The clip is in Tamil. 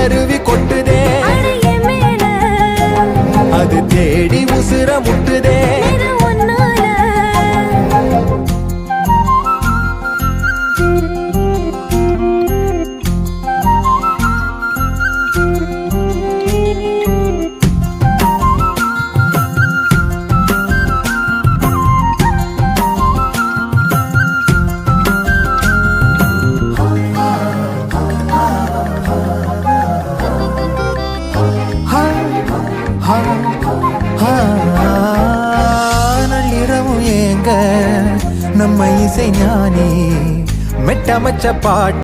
அருவி கொட்டுதே அது தேடி உசுர முட்டுதே நள்ளிரவு ஏங்க நம்ம இசை ஞானி மெட்டமச்ச பாட்டு